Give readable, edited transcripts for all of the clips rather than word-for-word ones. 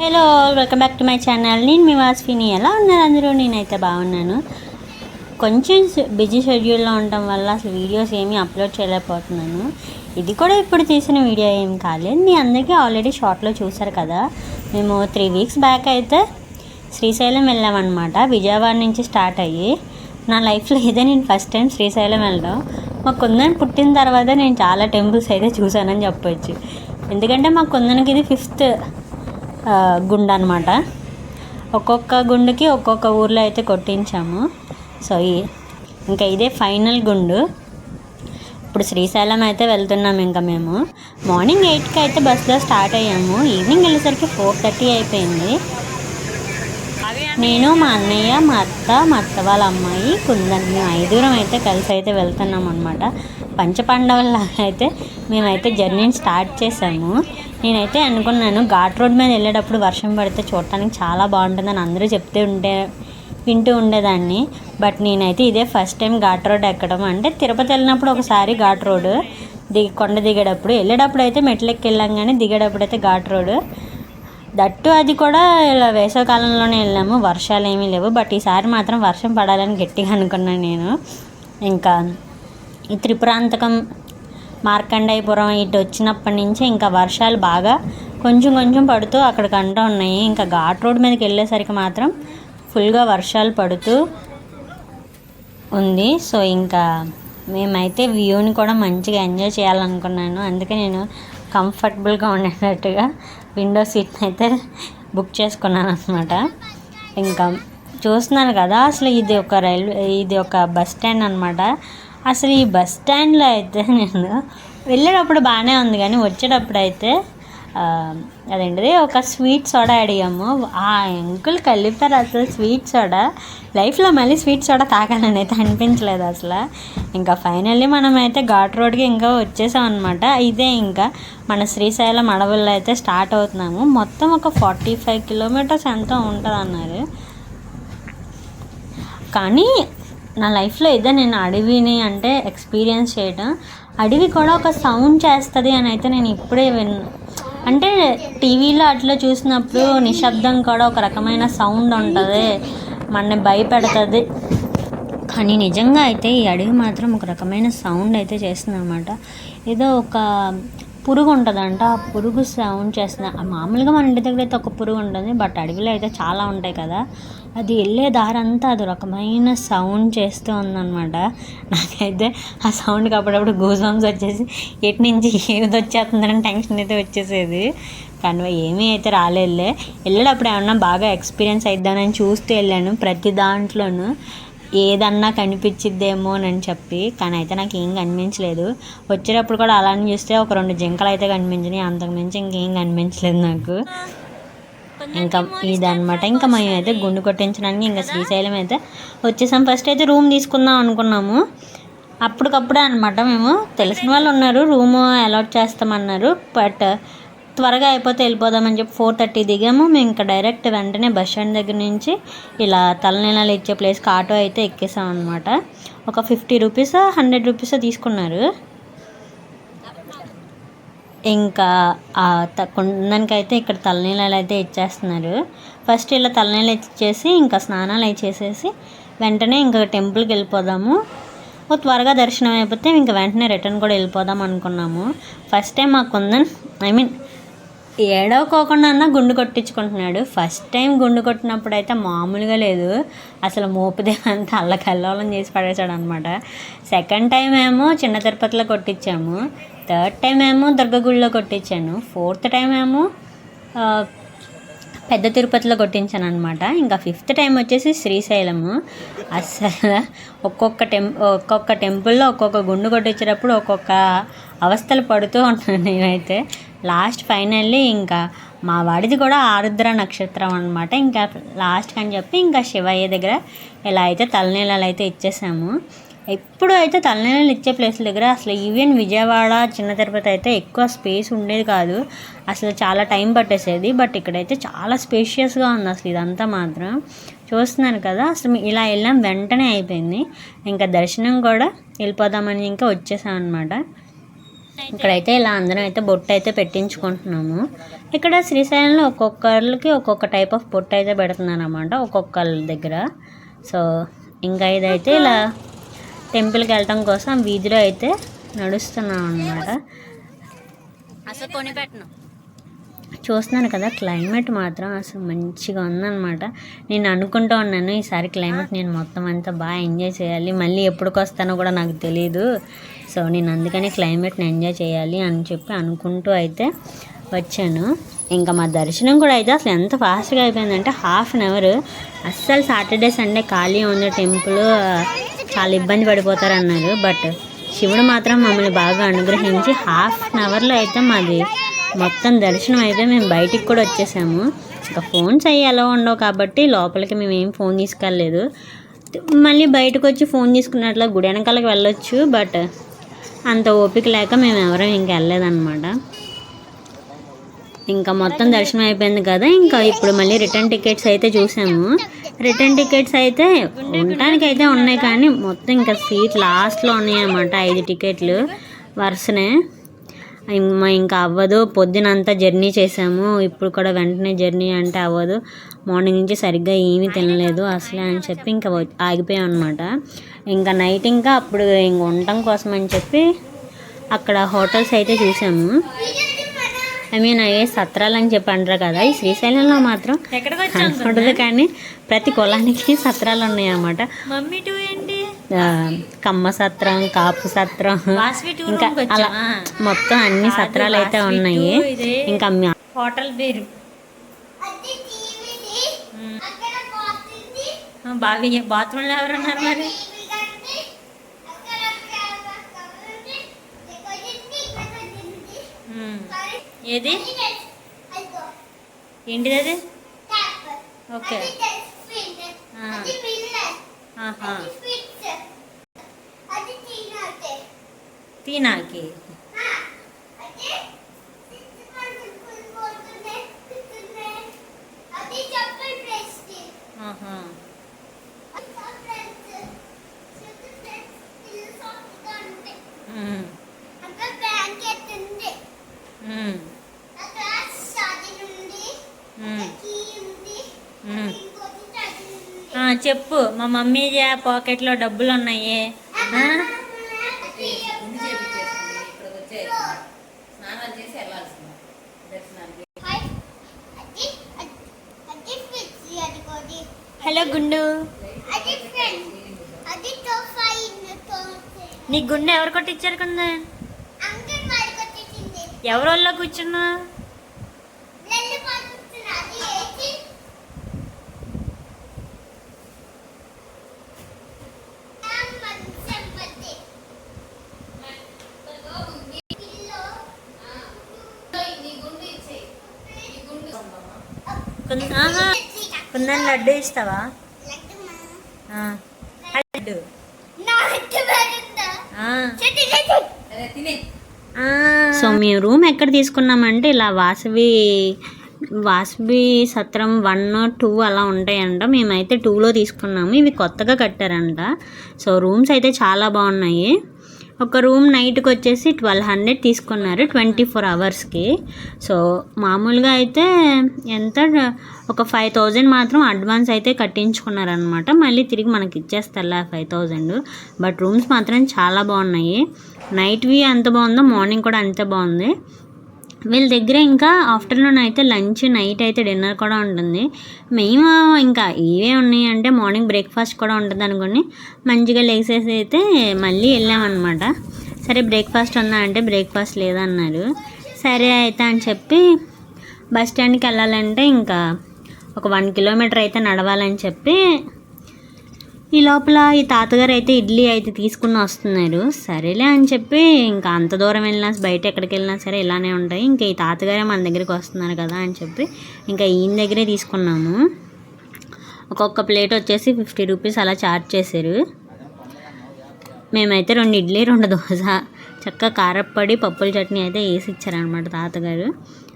Hello, welcome back to my channel. నేను మీ వాస్విని. ఎలా ఉన్నారు అందరూ? నేనైతే బాగున్నాను. కొంచెం బిజీ షెడ్యూల్లో ఉండటం వల్ల అసలు వీడియోస్ ఏమీ అప్లోడ్ చేయలేకపోతున్నాను. ఇది కూడా ఇప్పుడు తీసిన వీడియో ఏం కాలేదు. మీ అందరికీ ఆల్రెడీ షార్ట్లో చూసారు కదా. మేము 3 వీక్స్ బ్యాక్ అయితే శ్రీశైలం వెళ్ళామన్నమాట. విజయవాడ నుంచి స్టార్ట్ అయ్యి నా లైఫ్లో ఇదే నేను ఫస్ట్ టైం శ్రీశైలం వెళ్ళడం. మా కుందన్ పుట్టిన తర్వాత నేను చాలా టెంపుల్స్ అయితే చూశానని చెప్పొచ్చు. ఎందుకంటే మా కుందన్కి ఇది 5th గుండు అనమాట. ఒక్కొక్క గుండుకి ఒక్కొక్క ఊర్లో అయితే కొట్టించాము. సో ఇంకా ఇదే ఫైనల్ గుండు. ఇప్పుడు శ్రీశైలం అయితే వెళ్తున్నాము. ఇంకా మేము మార్నింగ్ 8కి అయితే బస్సులో స్టార్ట్ అయ్యాము. ఈవినింగ్ వెళ్ళేసరికి 4:30 అయిపోయింది. నేను, మా అన్నయ్య, మా అత్త వాళ్ళ అమ్మాయి, కుందన్, మేము 5 అయితే కలిసి అయితే వెళ్తున్నాం అనమాట. పంచపాండవుల్లాగా అయితే మేమైతే జర్నీని స్టార్ట్ చేసాము. నేనైతే అనుకున్నాను ఘాట్ రోడ్ మీద వెళ్ళేటప్పుడు వర్షం పడితే చూడటానికి చాలా బాగుంటుందని అందరూ వింటూ ఉండేదాన్ని. బట్ నేనైతే ఇదే ఫస్ట్ టైం ఘాట్ రోడ్ ఎక్కడం. అంటే తిరుపతి వెళ్ళినప్పుడు ఒకసారి ఘాట్ రోడ్ కొండ దిగేటప్పుడు, వెళ్ళేటప్పుడు అయితే మెట్లెక్కి వెళ్ళాం, కానీ దిగేటప్పుడు అయితే ఘాట్ రోడ్. దట్టు అది కూడా ఇలా వేసవకాలంలోనే వెళ్ళాము. వర్షాలు ఏమీ లేవు. బట్ ఈసారి మాత్రం వర్షం పడాలని గట్టిగా అనుకున్నాను నేను. ఇంకా ఈ త్రిపురాంతకం, మార్కండేయపురం ఇటు వచ్చినప్పటి నుంచి ఇంకా వర్షాలు బాగా కొంచెం పడుతూ అక్కడికంటూ ఉన్నాయి. ఇంకా ఘాట్ రోడ్ మీదకి వెళ్ళేసరికి మాత్రం ఫుల్గా వర్షాలు పడుతూ ఉంది. సో ఇంకా మేమైతే వ్యూని కూడా మంచిగా ఎంజాయ్ చేయాలనుకున్నాను. అందుకే నేను కంఫర్టబుల్గా ఉండేటట్టుగా విండో సీట్ని అయితే బుక్ చేసుకున్నాను అనమాట. ఇంకా చూస్తున్నాను కదా, అసలు ఇది ఒక బస్ స్టాండ్ అనమాట. అసలు ఈ బస్ స్టాండ్లో అయితే నేను వెళ్ళేటప్పుడు బాగానే ఉంది, కానీ వచ్చేటప్పుడు అయితే అదేంటిది ఒక స్వీట్ సోడా అడిగాము. ఆ అంకుల్ కలిపారు అసలు స్వీట్ సోడా. లైఫ్లో మళ్ళీ స్వీట్ సోడా తాగాలని అయితే అనిపించలేదు అసలు. ఇంకా ఫైనల్లీ మనం అయితే ఘాట్ రోడ్కి ఇంకా వచ్చేసాం అనమాట. ఇదే ఇంకా మన శ్రీశైలం అడవుల్లో అయితే స్టార్ట్ అవుతున్నాము. మొత్తం ఒక 45 కిలోమీటర్స్ ఎంతో ఉంటుంది అన్నారు. కానీ నా లైఫ్లో ఇదే నేను అడవిని అంటే ఎక్స్పీరియన్స్ చేయడం. అడవి కూడా ఒక సౌండ్ చేస్తుంది అని అయితే నేను ఇప్పుడే అంటే టీవీలో అట్లా చూసినప్పుడు నిశ్శబ్దం కూడా ఒక రకమైన సౌండ్ ఉంటుంది, మనని భయపెడుతుంది. కానీ నిజంగా అయితే ఈ అడవి మాత్రం ఒక రకమైన సౌండ్ అయితే చేస్తుంది అనమాట. ఏదో ఒక పురుగు ఉంటుందంట, ఆ పురుగు సౌండ్ చేస్తుంది. మామూలుగా మన ఇంటి దగ్గర అయితే ఒక పురుగు ఉంటుంది, బట్ అడవిలో అయితే చాలా ఉంటాయి కదా. అది వెళ్ళే దారంతా అది రకమైన సౌండ్ చేస్తూ ఉందన్నమాట. నాకైతే ఆ సౌండ్కి అప్పుడప్పుడు గూస్ బంప్స్ వచ్చేసి ఎటు నుంచి ఏది వచ్చేస్తుందని టెన్షన్ అయితే వచ్చేసేది. కానీ ఏమీ అయితే రాలేదులే. వెళ్ళేటప్పుడు ఏమన్నా బాగా ఎక్స్పీరియన్స్ అయిద్దామని చూస్తూ వెళ్ళాను. ప్రతి దాంట్లోనూ ఏదన్నా కనిపించిద్దేమో అని చెప్పి, కానీ అయితే నాకు ఏం కనిపించలేదు. వచ్చేటప్పుడు కూడా అలానే చూస్తే ఒక 2 జింకలు అయితే కనిపించినాయి, అంతకుమించి ఇంకేం కనిపించలేదు నాకు. ఇంకా ఇదనమాట. ఇంకా మేము అయితే గుండు కొట్టించడానికి ఇంకా శ్రీశైలం అయితే వచ్చేసాం. ఫస్ట్ అయితే రూమ్ తీసుకుందాం అనుకున్నాము. అప్పటికప్పుడే అనమాట. మేము తెలిసిన వాళ్ళు ఉన్నారు, రూము అలాట్ చేస్తామన్నారు. బట్ త్వరగా అయిపోతే వెళ్ళిపోదామని చెప్పి 4:30 దిగాము. మేము ఇంకా డైరెక్ట్ వెంటనే బస్ స్టాండ్ దగ్గర నుంచి ఇలా తలనీలాలు ఇచ్చే ప్లేస్కి ఆటో అయితే ఎక్కేసాం అనమాట. ఒక 50 రూపీస్ 100 రూపీస్ తీసుకున్నారు. ఇంకా కుందనికైతే ఇక్కడ తలనీలాలు అయితే ఇచ్చేస్తున్నారు. ఫస్ట్ ఇలా తలనీళ్ళు ఇచ్చేసి ఇంకా స్నానాలు చేసేసి వెంటనే ఇంకా టెంపుల్కి వెళ్ళిపోదాము. త్వరగా దర్శనం అయిపోతే ఇంకా వెంటనే రిటర్న్ కూడా వెళ్ళిపోదాం అనుకున్నాము. ఫస్ట్ టైం మా కుందన్ ఏడవకోకుండా అన్న గుండు కొట్టించుకుంటున్నాడు. ఫస్ట్ టైం గుండు కొట్టినప్పుడు అయితే మామూలుగా లేదు, అసలు మోపుదేవంతా అల్లకల్లోలం చేసి పడేసాడు అనమాట. సెకండ్ టైం ఏమో చిన్న తిరుపతిలో కొట్టించాము. థర్డ్ టైం ఏమో దుర్గగుడిలో కొట్టించాను. 4th టైం ఏమో పెద్ద తిరుపతిలో కొట్టించాను అనమాట. ఇంకా 5th టైం వచ్చేసి శ్రీశైలము. అసలు ఒక్కొక్క టెంపుల్లో ఒక్కొక్క గుండు కొట్టించేటప్పుడు ఒక్కొక్క అవస్థలు పడుతూ ఉంటాను నేనైతే. లాస్ట్ ఫైనల్లీ ఇంకా మా వాడిది కూడా ఆరుద్ర నక్షత్రం అనమాట. ఇంకా లాస్ట్కి అని చెప్పి ఇంకా శివయ్య దగ్గర ఇలా అయితే తలనీలాలు అయితే ఇచ్చేసాము. ఎప్పుడు అయితే తలనీలాలు ఇచ్చే ప్లేస్ల దగ్గర అసలు ఈవెన్ విజయవాడ, చిన్న తిరుపతి అయితే ఎక్కువ స్పేస్ ఉండేది కాదు, అసలు చాలా టైం పట్టేసేది. బట్ ఇక్కడైతే చాలా స్పేషియస్గా ఉంది అసలు ఇదంతా మాత్రం. చూస్తున్నారు కదా, అసలు ఇలా వెళ్ళాం వెంటనే అయిపోయింది. ఇంకా దర్శనం కూడా వెళ్ళిపోదామని ఇంకా వచ్చేసాం అనమాట. ఇక్కడైతే ఇలా అందరం అయితే బొట్టు అయితే పెట్టించుకుంటున్నాము. ఇక్కడ శ్రీశైలంలో ఒక్కొక్కరికి ఒక్కొక్క టైప్ ఆఫ్ పొట్టు అయితే పెడుతున్నారు అన్నమాట ఒక్కొక్కళ్ళ దగ్గర. సో ఇంకా ఇదైతే ఇలా టెంపుల్కి వెళ్ళటం కోసం వీధిలో అయితే నడుస్తున్నాం అన్నమాట. అసలు కొనిపెట్టను. చూస్తున్నాను కదా క్లైమేట్ మాత్రం అసలు మంచిగా ఉందన్నమాట. నేను అనుకుంటూ ఉన్నాను ఈసారి క్లైమేట్ నేను మొత్తం అంతా బాగా ఎంజాయ్ చేయాలి, మళ్ళీ ఎప్పటికి వస్తానో కూడా నాకు తెలీదు. సో నేను అందుకని క్లైమేట్ని ఎంజాయ్ చేయాలి అని చెప్పి అనుకుంటూ అయితే వచ్చాను. ఇంకా మా దర్శనం కూడా అయితే అసలు ఎంత ఫాస్ట్గా అయిపోయిందంటే 1/2 అవర్. అస్సలు సాటర్డే సండే ఖాళీ ఉంది టెంపుల్, చాలా ఇబ్బంది పడిపోతారు అన్నారు. బట్ శివుడు మాత్రం మమ్మల్ని బాగా అనుగ్రహించి 1/2 అవర్లో అయితే మాది మొత్తం దర్శనం అయితే మేము బయటికి కూడా వచ్చేసాము. ఇంకా ఫోన్స్ అయ్యి ఎలా ఉండవు కాబట్టి లోపలికి మేము ఏం ఫోన్ తీసుకెళ్ళలేదు. మళ్ళీ బయటకు వచ్చి ఫోన్ తీసుకున్నట్లు గుడి వెనకాలకి వెళ్ళొచ్చు, బట్ అంత ఓపిక లేక మేము ఎవరం ఇంకా వెళ్ళలేదన్నమాట. ఇంకా మొత్తం దర్శనం అయిపోయింది కదా, ఇంకా ఇప్పుడు మళ్ళీ రిటర్న్ టికెట్స్ అయితే చూసాము. రిటర్న్ టికెట్స్ అయితే ఉండటానికి అయితే ఉన్నాయి కానీ మొత్తం ఇంకా సీట్ లాస్ట్లో ఉన్నాయి అన్నమాట. 5 టికెట్లు వరుసనే. ఇంకా అవ్వదు, పొద్దునంతా జర్నీ చేసాము, ఇప్పుడు కూడా వెంటనే జర్నీ అంటే అవ్వదు, మార్నింగ్ నుంచి సరిగ్గా ఏమీ తినలేదు అసలే అని చెప్పి ఇంకా ఆగిపోయాం అనమాట. ఇంకా నైట్ ఇంకా అప్పుడు ఇంక ఉండటం కోసం అని చెప్పి అక్కడ హోటల్స్ అయితే చూసాము. అవే సత్రాలు అని చెప్పి అంటారు కదా, ఈ శ్రీశైలంలో మాత్రం ఉండదు కానీ ప్రతి కులానికి సత్రాలు ఉన్నాయి అన్నమాట. కమ్మ సత్రం, కాపు సత్రం, ఇంకా అలా మొత్తం అన్ని సత్రాలు అయితే ఉన్నాయి. ఇంకా హోటల్ పేరు బాత్రూంలో ఎవరున్నారు మరి? ఏది ఏంటిది అది? ఓకే, తీనాకి చెప్పు. మా మమ్మీ పాకెట్లో డబ్బులు ఉన్నాయి. హలో గుండు, నీ గుండె ఎవరు కొట్టించారు? కుందా ఎవరోళ్ళ కూర్చున్నా? కుందని లడ్డు ఇస్తావా? లడ్డు సో మేము రూమ్ ఎక్కడ తీసుకున్నామంటే ఇలా వాసవి సత్రం 1, 2 అలా ఉంటాయంట. మేమైతే 2లో తీసుకున్నాము. ఇవి కొత్తగా కట్టారంట. సో రూమ్స్ అయితే చాలా బాగున్నాయి. ఒక రూమ్ నైట్కి వచ్చేసి 1200 తీసుకున్నారు 24 అవర్స్కి. సో మామూలుగా అయితే ఎంత ఒక 5000 మాత్రం అడ్వాన్స్ అయితే కట్టించుకున్నారనమాట. మళ్ళీ తిరిగి మనకి ఇచ్చేస్తారులే 5000. బట్ రూమ్స్ మాత్రం చాలా బాగున్నాయి. నైట్ వ్యూ ఎంత బాగుందో మార్నింగ్ కూడా అంతే బాగుంది. వీళ్ళ దగ్గర ఇంకా ఆఫ్టర్నూన్ అయితే లంచ్, నైట్ అయితే డిన్నర్ కూడా ఉంటుంది. మేము ఇంకా ఇవే ఉన్నాయి అంటే మార్నింగ్ బ్రేక్ఫాస్ట్ కూడా ఉంటుంది అనుకోని మంచిగా లేసేసి అయితే మళ్ళీ వెళ్ళామన్నమాట. సరే బ్రేక్ఫాస్ట్ ఉందా అంటే బ్రేక్ఫాస్ట్ లేదన్నారు. సరే అయితే అని చెప్పి బస్ స్టాండ్కి వెళ్ళాలంటే ఇంకా ఒక 1 కిలోమీటర్ అయితే నడవాలని చెప్పి ఈ లోపల ఈ తాతగారు అయితే ఇడ్లీ అయితే తీసుకుని వస్తున్నారు. సరేలే అని చెప్పి ఇంకా అంత దూరం వెళ్ళినా బయట ఎక్కడికి వెళ్ళినా సరే ఇలానే ఉంటాయి, ఇంకా ఈ తాతగారే మన దగ్గరికి వస్తున్నారు కదా అని చెప్పి ఇంకా ఈయన దగ్గరే తీసుకున్నాము. ఒక్కొక్క ప్లేట్ వచ్చేసి 50 రూపీస్ అలా ఛార్జ్ చేశారు. మేమైతే 2 ఇడ్లీ 2 దోశ చక్కగా కారప్పొడి పప్పుల చట్నీ అయితే వేసి ఇచ్చారనమాట తాతగారు.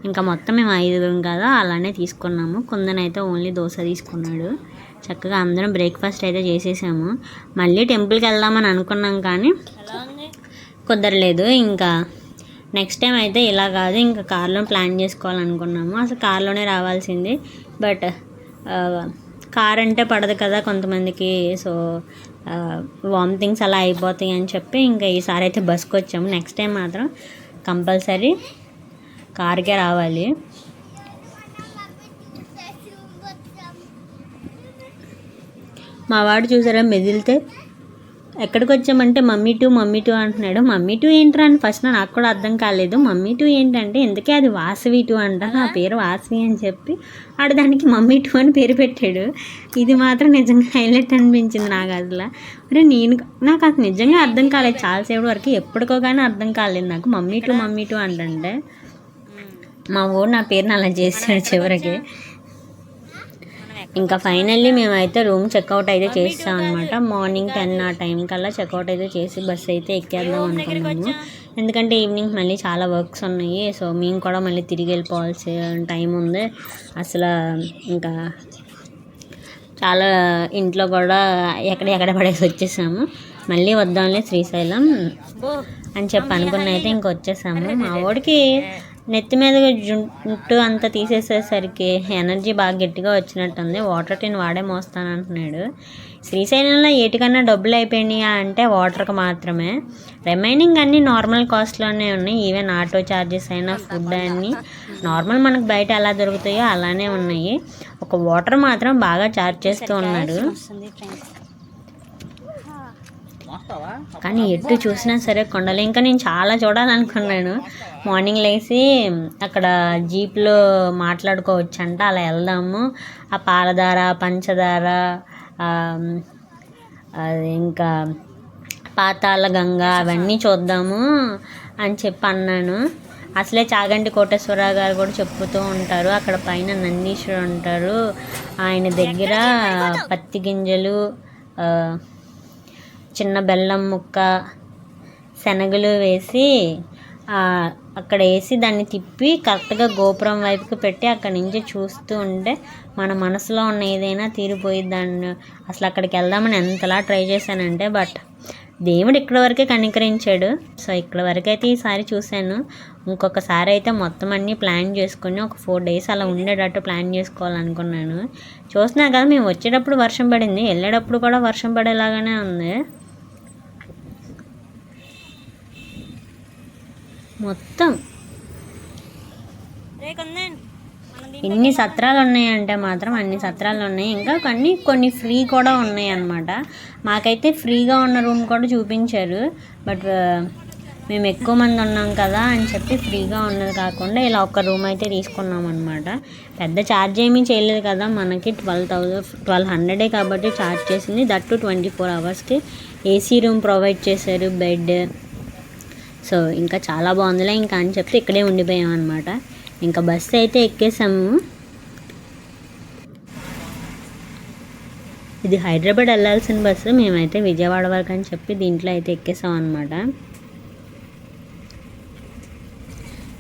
ఇంకా మొత్తం మేము 5 కదా అలానే తీసుకున్నాము. కుందనైతే ఓన్లీ దోశ తీసుకున్నాడు. చక్కగా అందరం బ్రేక్ఫాస్ట్ అయితే చేసేసాము. మళ్ళీ టెంపుల్కి వెళ్దామని అనుకున్నాం కానీ కుదరలేదు. ఇంకా నెక్స్ట్ టైం అయితే ఇలా కాదు, ఇంకా కార్లో ప్లాన్ చేసుకోవాలనుకున్నాము. అసలు కార్లోనే రావాల్సింది, బట్ కార్ అంటే పడదు కదా కొంతమందికి. సో వామిటింగ్స్ అలా అయిపోతాయి అని చెప్పి ఇంకా ఈసారి అయితే బస్కి వచ్చాము. నెక్స్ట్ టైం మాత్రం కంపల్సరీ కార్కే రావాలి. మా వాడు చూసారా మెదిలితే ఎక్కడికి వచ్చామంటే మమ్మీ టూ అంటున్నాడు. మమ్మీ టూ ఏంట్రా అని ఫస్ట్ నాకు కూడా అర్థం కాలేదు. మమ్మీ టూ ఏంటంటే ఎందుకే అది వాసవి టూ అంట, నా పేరు వాసవి అని చెప్పి ఆడు దానికి మమ్మీ టూ అని పేరు పెట్టాడు. ఇది మాత్రం నిజంగా హైలైట్ అనిపించింది నాకు. అసలు మరి నాకు అది నిజంగా అర్థం కాలేదు చాలాసేపు వరకు, ఎప్పటికో కానీ అర్థం కాలేదు నాకు మమ్మీ టూ అంటే. మా ఊరు నా పేరుని అలా చేస్తాడు చివరికి. ఇంకా ఫైనల్లీ మేమైతే రూమ్ చెక్అవుట్ అయితే చేస్తాం అనమాట. మార్నింగ్ 10 ఆ టైం కల్లా చెక్అవుట్ అయితే చేసి బస్సు అయితే ఎక్కేద్దాం అనుకున్నాము. ఎందుకంటే ఈవినింగ్ మళ్ళీ చాలా వర్క్స్ ఉన్నాయి. సో మేము కూడా మళ్ళీ తిరిగి వెళ్ళిపోవాల్సిన టైం ఉంది. అసలు ఇంకా చాలా ఇంట్లో కూడా ఎక్కడ పడేసి వచ్చేసాము. మళ్ళీ వద్దాంలే శ్రీశైలం అని చెప్పి అనుకున్న అయితే ఇంక వచ్చేసాము. మా వాడికి నెత్తి మీద జుట్టు అంతా తీసేసేసరికి ఎనర్జీ బాగా గట్టిగా వచ్చినట్టుంది. వాటర్ టిన్ వాడే మోస్తాను అంటున్నాడు. శ్రీశైలంలో ఏటికన్నా డబ్బులు అయిపోయినాయా అంటే వాటర్కి మాత్రమే, రిమైనింగ్ అన్నీ నార్మల్ కాస్ట్లోనే ఉన్నాయి. ఈవెన్ ఆటో ఛార్జెస్ అయినా ఫుడ్ అన్నీ నార్మల్ మనకు బయట ఎలా దొరుకుతాయో అలానే ఉన్నాయి. ఒక వాటర్ మాత్రం బాగా ఛార్జ్ చేస్తూ ఉన్నారు. కానీ ఎటు చూసినా సరే కొండలు. ఇంకా నేను చాలా చూడాలనుకున్నాను. మార్నింగ్ లేచి అక్కడ జీప్లో మాట్లాడుకోవచ్చంట, అలా వెళ్దాము. ఆ పాలధార, పంచదార, అది ఇంకా పాతాళ గంగ అవన్నీ చూద్దాము అని చెప్పి అన్నాను. అసలే చాగంటి కోటేశ్వరరావు గారు కూడా చెప్పుతూ ఉంటారు. అక్కడ పైన నందీశ్వరుడు ఉంటారు, ఆయన దగ్గర పత్తి గింజలు, చిన్న బెల్లం ముక్క, శనగలు వేసి అక్కడ వేసి దాన్ని తిప్పి కరెక్ట్గా గోపురం వైపుకి పెట్టి అక్కడి నుంచి చూస్తూ ఉంటే మన మనసులో ఉన్న ఏదైనా తీరిపోయిద్దాన్ని. అసలు అక్కడికి వెళ్దామని ఎంతలా ట్రై చేశానంటే, బట్ దేవుడు ఇక్కడ వరకే కనికరించాడు. సో ఇక్కడ వరకు అయితే ఈసారి చూశాను. ఇంకొకసారి అయితే మొత్తం అన్నీ ప్లాన్ చేసుకుని ఒక 4 days అలా ఉండేటట్టు ప్లాన్ చేసుకోవాలనుకున్నాను. చూస్తున్నా కదా, మేము వచ్చేటప్పుడు వర్షం పడింది, వెళ్ళేటప్పుడు కూడా వర్షం పడేలాగానే ఉంది. మొత్తం ఎన్ని సత్రాలు ఉన్నాయంటే మాత్రం అన్ని సత్రాలు ఉన్నాయి. ఇంకా కొన్ని ఫ్రీ కూడా ఉన్నాయి అన్నమాట. మాకైతే ఫ్రీగా ఉన్న రూమ్ కూడా చూపించారు. బట్ మేము ఎక్కువ మంది ఉన్నాం కదా అని చెప్పి ఫ్రీగా ఉన్నది కాకుండా ఇలా ఒక రూమ్ అయితే తీసుకున్నాం అనమాట. పెద్ద ఛార్జ్ ఏమీ చేయలేదు కదా, మనకి 1200 కాబట్టి ఛార్జ్ చేసింది. That 24 hours AC room provide చేశారు, బెడ్. సో ఇంకా చాలా బాగుందిలే ఇంకా అని చెప్పి ఇక్కడే ఉండిపోయాం అనమాట. ఇంకా బస్సు అయితే ఎక్కేసాము. ఇది హైదరాబాద్ వెళ్ళాల్సిన బస్సు, మేమైతే విజయవాడ వరకు అని చెప్పి దీంట్లో అయితే ఎక్కేసాం అనమాట.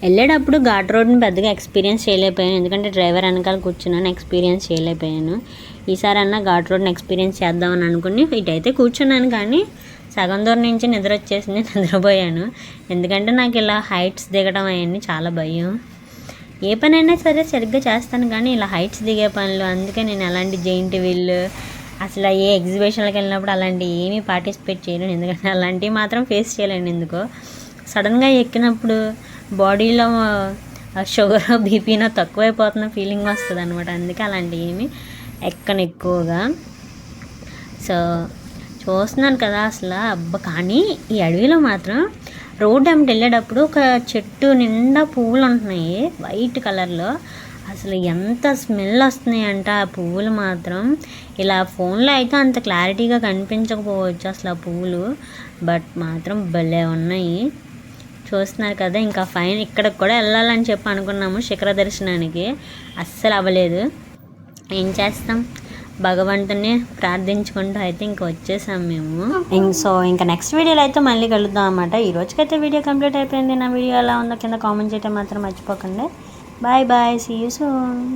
వెళ్ళేటప్పుడు ఘాట్ రోడ్ని పెద్దగా ఎక్స్పీరియన్స్ చేయలేకపోయాను, ఎందుకంటే డ్రైవర్ వెనకాల కూర్చున్నాను, ఎక్స్పీరియన్స్ చేయలేకపోయాను. ఈసారి అన్న ఘాట్ రోడ్ని ఎక్స్పీరియన్స్ చేద్దామని అనుకుని ఇటైతే కూర్చున్నాను. కానీ సగం దూరం నుంచి నిద్ర వచ్చేసింది, నిద్రపోయాను. ఎందుకంటే నాకు ఇలా హైట్స్ దిగడం అవన్నీ చాలా భయం. ఏ పనైనా సరే సరిగ్గా చేస్తాను కానీ ఇలా హైట్స్ దిగే పనులు, అందుకే నేను అలాంటి జెయింట్ వీల్ అసలు ఏ ఎగ్జిబిషన్లకు వెళ్ళినప్పుడు అలాంటివి ఏమీ పార్టిసిపేట్ చేయలేను. ఎందుకంటే అలాంటివి మాత్రం ఫేస్ చేయలేను. ఎందుకో సడన్గా ఎక్కినప్పుడు బాడీలో షుగర్ బీపీనో తక్కువైపోతున్న ఫీలింగ్ వస్తుంది అనమాట. అందుకే అలాంటివి ఏమీ ఎక్కను ఎక్కువగా. సో చూస్తున్నాను కదా అసలు అబ్బా. కానీ ఈ అడవిలో మాత్రం రోడ్డు వెంట వెళ్ళేటప్పుడు ఒక చెట్టు నిండా పువ్వులు ఉంటున్నాయి వైట్ కలర్లో. అసలు ఎంత స్మెల్ వస్తున్నాయి అంటే ఆ పువ్వులు మాత్రం. ఇలా ఫోన్లో అయితే అంత క్లారిటీగా కనిపించకపోవచ్చు అసలు ఆ పువ్వులు, బట్ మాత్రం భలే ఉన్నాయి. చూస్తున్నారు కదా. ఇంకా ఫైన్ ఇక్కడికి కూడా వెళ్ళాలని చెప్పి అనుకున్నాము శిఖర దర్శనానికి, అస్సలు అవ్వలేదు. ఏం చేస్తాం, భగవంతుని ప్రార్థించుకుంటూ అయితే ఇంకా వచ్చేసాం మేము. సో ఇంకా నెక్స్ట్ వీడియోలో అయితే మళ్ళీ కలుద్దాం అన్నమాట. ఈ రోజుకైతే వీడియో కంప్లీట్ అయిపోయింది. నా వీడియో ఎలా ఉందో కింద కామెంట్ చేయడం మాత్రం మర్చిపోకండి. Bye bye, see you soon.